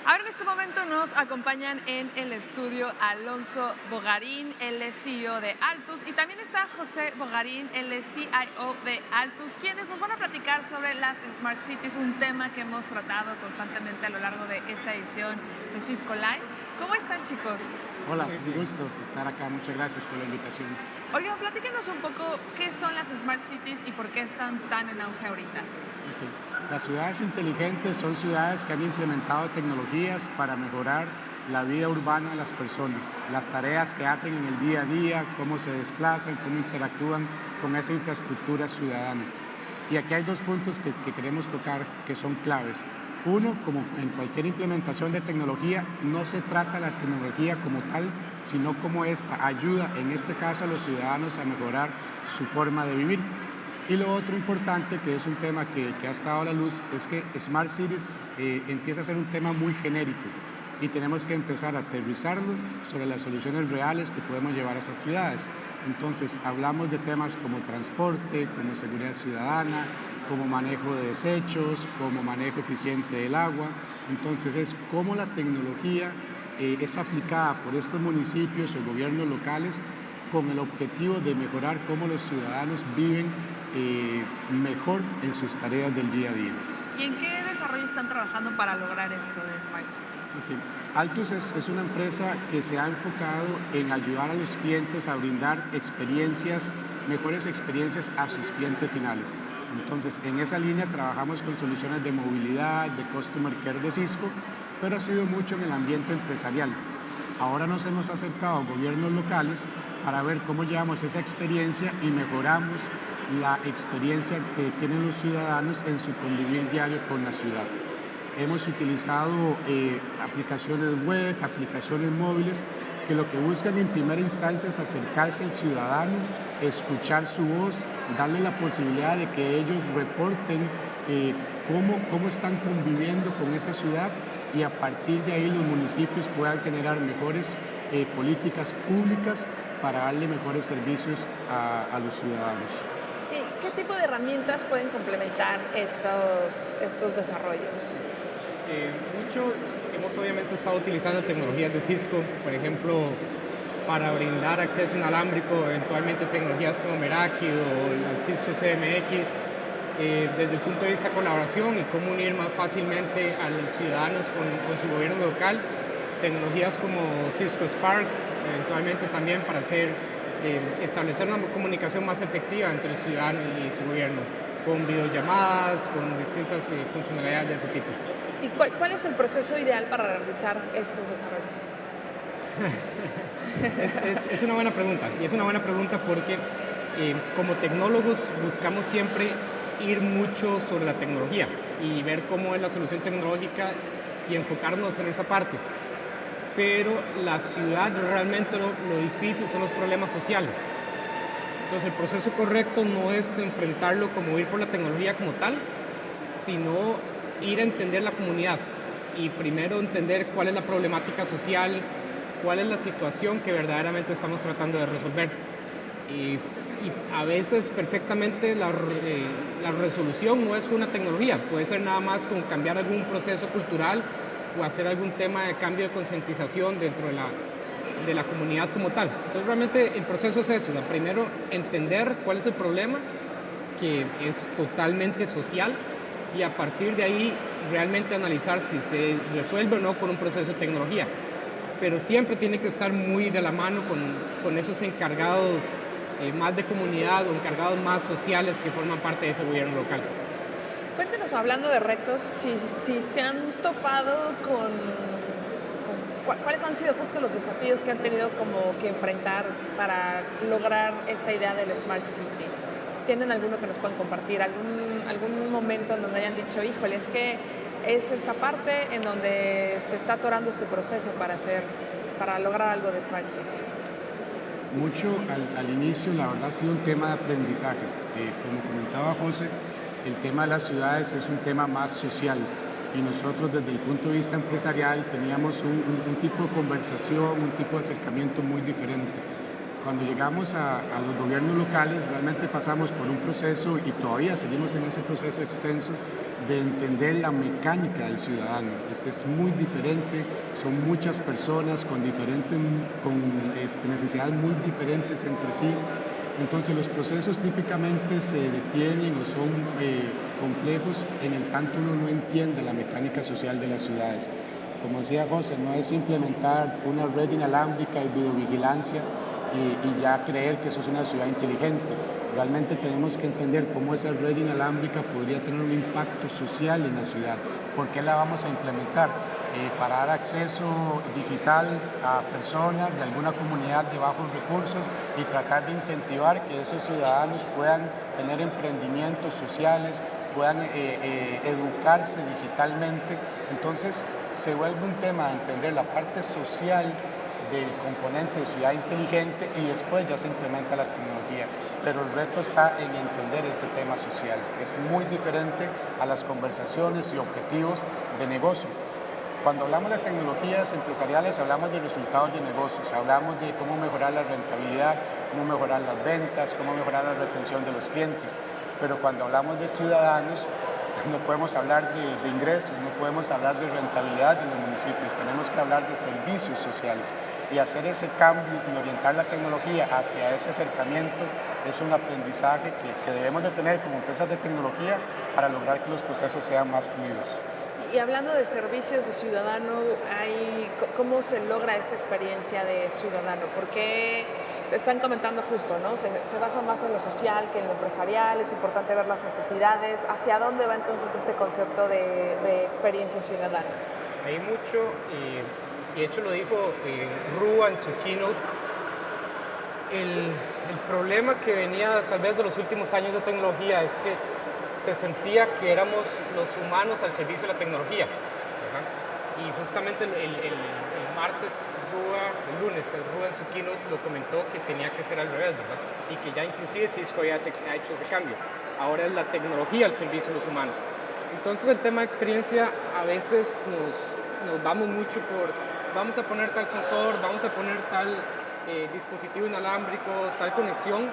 Ahora en este momento nos acompañan en el estudio Alonso Bogarín, él es CEO de Altus, y también está José Bogarín, él es CIO de Altus, quienes nos van a platicar sobre las Smart Cities, un tema que hemos tratado constantemente a lo largo de esta edición de Cisco Live. ¿Cómo están, chicos? Hola, un gusto estar acá. Muchas gracias por la invitación. Oigan, platíquenos un poco qué son las Smart Cities y por qué están tan en auge ahorita. Ok. Las ciudades inteligentes son ciudades que han implementado tecnologías para mejorar la vida urbana de las personas, las tareas que hacen en el día a día, cómo se desplazan, cómo interactúan con esa infraestructura ciudadana. Y aquí hay dos puntos que queremos tocar que son claves. Uno, como en cualquier implementación de tecnología, no se trata la tecnología como tal, sino como esta ayuda, en este caso, a los ciudadanos a mejorar su forma de vivir. Y lo otro importante, que es un tema que ha estado a la luz, es que Smart Cities empieza a ser un tema muy genérico y tenemos que empezar a aterrizarlo sobre las soluciones reales que podemos llevar a esas ciudades. Entonces, hablamos de temas como transporte, como seguridad ciudadana, como manejo de desechos, como manejo eficiente del agua. Entonces, es cómo la tecnología es aplicada por estos municipios o gobiernos locales con el objetivo de mejorar cómo los ciudadanos viven mejor en sus tareas del día a día. ¿Y en qué desarrollo están trabajando para lograr esto de Smart Cities? Okay. Altus es una empresa que se ha enfocado en ayudar a los clientes a brindar experiencias, mejores experiencias a sus clientes finales. Entonces, en esa línea trabajamos con soluciones de movilidad, de Customer Care de Cisco, pero ha sido mucho en el ambiente empresarial. Ahora nos hemos acercado a gobiernos locales para ver cómo llevamos esa experiencia y mejoramos la experiencia que tienen los ciudadanos en su convivir diario con la ciudad. Hemos utilizado aplicaciones web, aplicaciones móviles, que lo que buscan en primera instancia es acercarse al ciudadano, escuchar su voz, darle la posibilidad de que ellos reporten cómo están conviviendo con esa ciudad y a partir de ahí los municipios puedan generar mejores políticas públicas para darle mejores servicios a los ciudadanos. ¿Qué tipo de herramientas pueden complementar estos desarrollos? Mucho hemos obviamente estado utilizando tecnologías de Cisco, por ejemplo, para brindar acceso inalámbrico, eventualmente tecnologías como Meraki o el Cisco CMX, desde el punto de vista de colaboración y cómo unir más fácilmente a los ciudadanos con su gobierno local, tecnologías como Cisco Spark, eventualmente también para establecer una comunicación más efectiva entre el ciudadano y su gobierno, con videollamadas, con distintas funcionalidades de ese tipo. ¿Y cuál es el proceso ideal para realizar estos desarrollos? Es una buena pregunta, y es una buena pregunta porque como tecnólogos buscamos siempre ir mucho sobre la tecnología y ver cómo es la solución tecnológica y enfocarnos en esa parte. Pero la ciudad realmente lo difícil son los problemas sociales. Entonces el proceso correcto no es enfrentarlo como ir por la tecnología como tal, sino ir a entender la comunidad y primero entender cuál es la problemática social, cuál es la situación que verdaderamente estamos tratando de resolver. Y a veces perfectamente la resolución no es con una tecnología, puede ser nada más con cambiar algún proceso cultural o hacer algún tema de cambio de concientización dentro de la comunidad como tal. Entonces realmente el proceso es eso, primero entender cuál es el problema, que es totalmente social, y a partir de ahí realmente analizar si se resuelve o no con un proceso de tecnología. Pero siempre tiene que estar muy de la mano con esos encargados más de comunidad o encargados más sociales que forman parte de ese gobierno local. Cuéntenos, hablando de retos, si se han topado cuáles han sido justo los desafíos que han tenido como que enfrentar para lograr esta idea del Smart City. Si tienen alguno que nos puedan compartir, algún momento en donde hayan dicho, híjole, es que es esta parte en donde se está atorando este proceso para lograr algo de Smart City. Mucho al inicio, la verdad, ha sido un tema de aprendizaje. Como comentaba José, el tema de las ciudades es un tema más social y nosotros desde el punto de vista empresarial teníamos un tipo de conversación, un tipo de acercamiento muy diferente. Cuando llegamos a los gobiernos locales realmente pasamos por un proceso y todavía seguimos en ese proceso extenso de entender la mecánica del ciudadano. Es muy diferente, son muchas personas con necesidades muy diferentes entre sí. Entonces los procesos típicamente se detienen o son complejos en el tanto uno no entiende la mecánica social de las ciudades. Como decía José, no es implementar una red inalámbrica y videovigilancia y ya creer que eso es una ciudad inteligente. Realmente tenemos que entender cómo esa red inalámbrica podría tener un impacto social en la ciudad. ¿Por qué la vamos a implementar? Para dar acceso digital a personas de alguna comunidad de bajos recursos y tratar de incentivar que esos ciudadanos puedan tener emprendimientos sociales, puedan educarse digitalmente. Entonces se vuelve un tema de entender la parte social del componente de ciudad inteligente y después ya se implementa la tecnología. Pero el reto está en entender este tema social. Es muy diferente a las conversaciones y objetivos de negocio. Cuando hablamos de tecnologías empresariales hablamos de resultados de negocios, hablamos de cómo mejorar la rentabilidad, cómo mejorar las ventas, cómo mejorar la retención de los clientes. Pero cuando hablamos de ciudadanos, no podemos hablar de ingresos, no podemos hablar de rentabilidad de los municipios, tenemos que hablar de servicios sociales y hacer ese cambio y orientar la tecnología hacia ese acercamiento es un aprendizaje que debemos de tener como empresas de tecnología para lograr que los procesos sean más fluidos. Y hablando de servicios de ciudadano, ¿cómo se logra esta experiencia de ciudadano? Porque te están comentando justo, ¿no? Se basa más en lo social que en lo empresarial, es importante ver las necesidades. ¿Hacia dónde va entonces este concepto de experiencia ciudadana? Hay mucho, y de hecho lo dijo Rua en su keynote, el problema que venía tal vez de los últimos años de tecnología es que se sentía que éramos los humanos al servicio de la tecnología, ¿verdad? Y justamente el martes, el lunes, Rua en su keynote lo comentó que tenía que ser al revés, ¿verdad? Y que ya inclusive Cisco ya ha hecho ese cambio. Ahora es la tecnología al servicio de los humanos. Entonces el tema de experiencia a veces nos vamos mucho por, vamos a poner tal sensor, vamos a poner tal dispositivo inalámbrico, tal conexión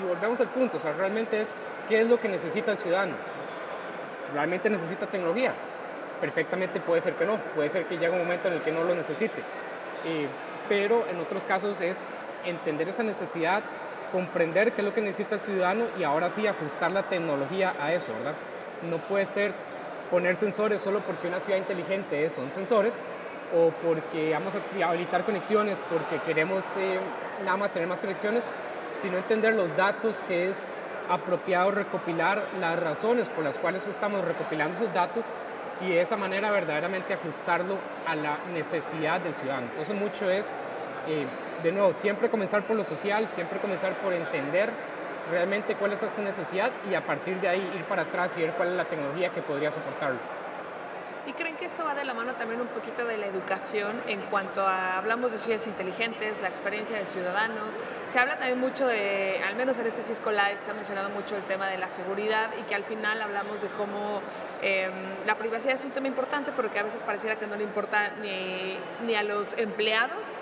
y volvemos al punto, o sea, realmente es qué es lo que necesita el ciudadano. ¿Realmente necesita tecnología? Perfectamente puede ser que no, puede ser que llegue un momento en el que no lo necesite, pero en otros casos es entender esa necesidad, comprender qué es lo que necesita el ciudadano y ahora sí ajustar la tecnología a eso, ¿verdad? No puede ser poner sensores solo porque una ciudad inteligente son sensores o porque vamos a habilitar conexiones porque queremos nada más tener más conexiones, sino entender los datos que es apropiado recopilar, las razones por las cuales estamos recopilando esos datos y de esa manera verdaderamente ajustarlo a la necesidad del ciudadano. Entonces mucho es, de nuevo, siempre comenzar por lo social, siempre comenzar por entender realmente cuál es esa necesidad y a partir de ahí ir para atrás y ver cuál es la tecnología que podría soportarlo. ¿Y creen que esto va de la mano también un poquito de la educación en cuanto a, hablamos de ciudades inteligentes, la experiencia del ciudadano? Se habla también mucho de, al menos en este Cisco Live, se ha mencionado mucho el tema de la seguridad y que al final hablamos de cómo la privacidad es un tema importante, pero que a veces pareciera que no le importa ni a los empleados,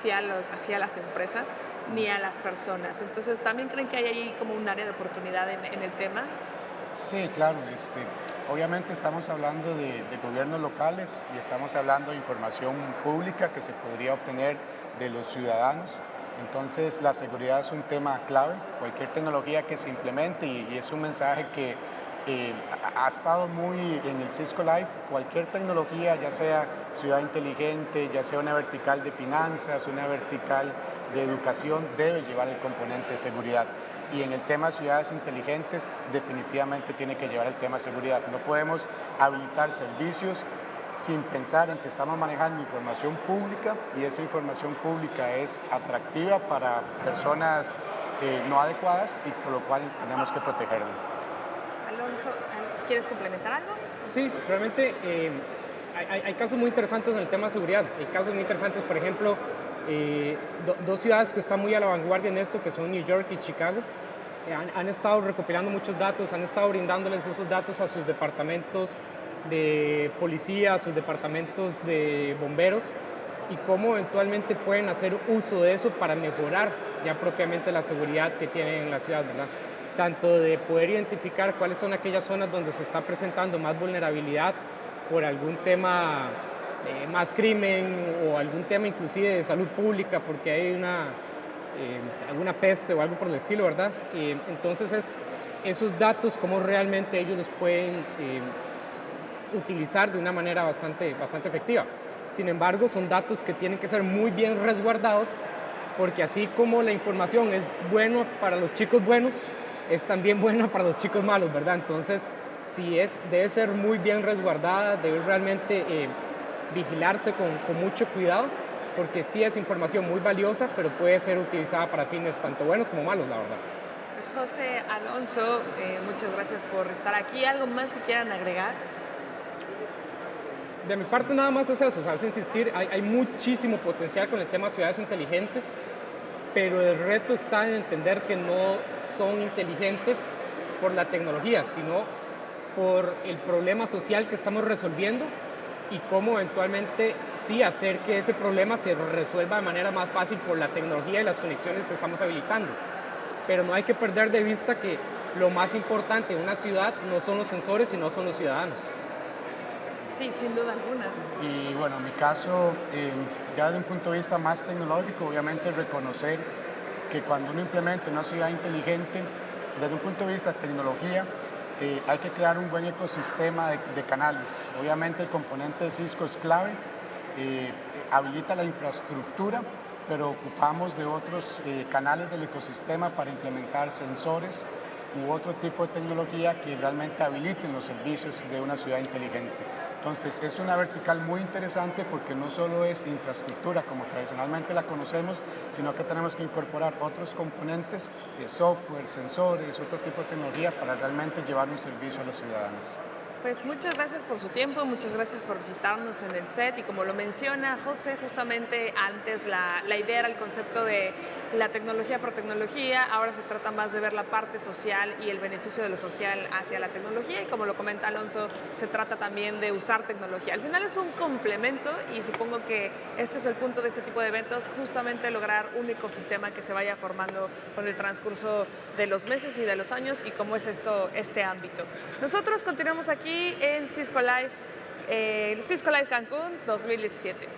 así a las empresas, ni a las personas. Entonces, ¿también creen que hay ahí como un área de oportunidad en el tema? Sí, claro. Obviamente estamos hablando de gobiernos locales y estamos hablando de información pública que se podría obtener de los ciudadanos. Entonces la seguridad es un tema clave. Cualquier tecnología que se implemente y es un mensaje que ha estado muy en el Cisco Live, cualquier tecnología, ya sea ciudad inteligente, ya sea una vertical de finanzas, una vertical de educación, debe llevar el componente de seguridad. Y en el tema de ciudades inteligentes definitivamente tiene que llevar el tema de seguridad. No podemos habilitar servicios sin pensar en que estamos manejando información pública y esa información pública es atractiva para personas no adecuadas y por lo cual tenemos que protegerla. Alonso, ¿quieres complementar algo? Sí, realmente hay casos muy interesantes en el tema de seguridad. Hay casos muy interesantes, por ejemplo, dos ciudades que están muy a la vanguardia en esto, que son New York y Chicago, han estado recopilando muchos datos, han estado brindándoles esos datos a sus departamentos de policía, a sus departamentos de bomberos, y cómo eventualmente pueden hacer uso de eso para mejorar ya propiamente la seguridad que tienen en la ciudad, ¿verdad? tanto de poder identificar cuáles son aquellas zonas donde se está presentando más vulnerabilidad por algún tema, más crimen o algún tema inclusive de salud pública, porque hay alguna peste o algo por el estilo, ¿verdad? Entonces esos datos, cómo realmente ellos los pueden utilizar de una manera bastante efectiva. Sin embargo, son datos que tienen que ser muy bien resguardados, porque así como la información es buena para los chicos buenos, es también buena para los chicos malos, ¿verdad? Entonces, debe ser muy bien resguardada, debe realmente vigilarse con mucho cuidado, porque sí es información muy valiosa, pero puede ser utilizada para fines tanto buenos como malos, la verdad. Pues José Alonso, muchas gracias por estar aquí. ¿Algo más que quieran agregar? De mi parte nada más es eso, o sea, es insistir, hay muchísimo potencial con el tema de ciudades inteligentes, pero el reto está en entender que no son inteligentes por la tecnología, sino por el problema social que estamos resolviendo y cómo eventualmente sí hacer que ese problema se resuelva de manera más fácil por la tecnología y las conexiones que estamos habilitando. Pero no hay que perder de vista que lo más importante en una ciudad no son los sensores, sino son los ciudadanos. Sí, sin duda alguna. Y bueno, en mi caso, ya desde un punto de vista más tecnológico, obviamente reconocer que cuando uno implementa una ciudad inteligente, desde un punto de vista de tecnología, hay que crear un buen ecosistema de canales. Obviamente el componente de Cisco es clave, habilita la infraestructura, pero ocupamos de otros canales del ecosistema para implementar sensores u otro tipo de tecnología que realmente habiliten los servicios de una ciudad inteligente. Entonces, es una vertical muy interesante porque no solo es infraestructura como tradicionalmente la conocemos, sino que tenemos que incorporar otros componentes de software, sensores, otro tipo de tecnología para realmente llevar un servicio a los ciudadanos. Pues muchas gracias por su tiempo, muchas gracias por visitarnos en el set y como lo menciona José, justamente antes la idea era el concepto de la tecnología por tecnología, ahora se trata más de ver la parte social y el beneficio de lo social hacia la tecnología y como lo comenta Alonso, se trata también de usar tecnología. Al final es un complemento y supongo que este es el punto de este tipo de eventos, justamente lograr un ecosistema que se vaya formando con el transcurso de los meses y de los años y cómo es este ámbito. Nosotros continuamos aquí en Cisco Live Cancún 2017.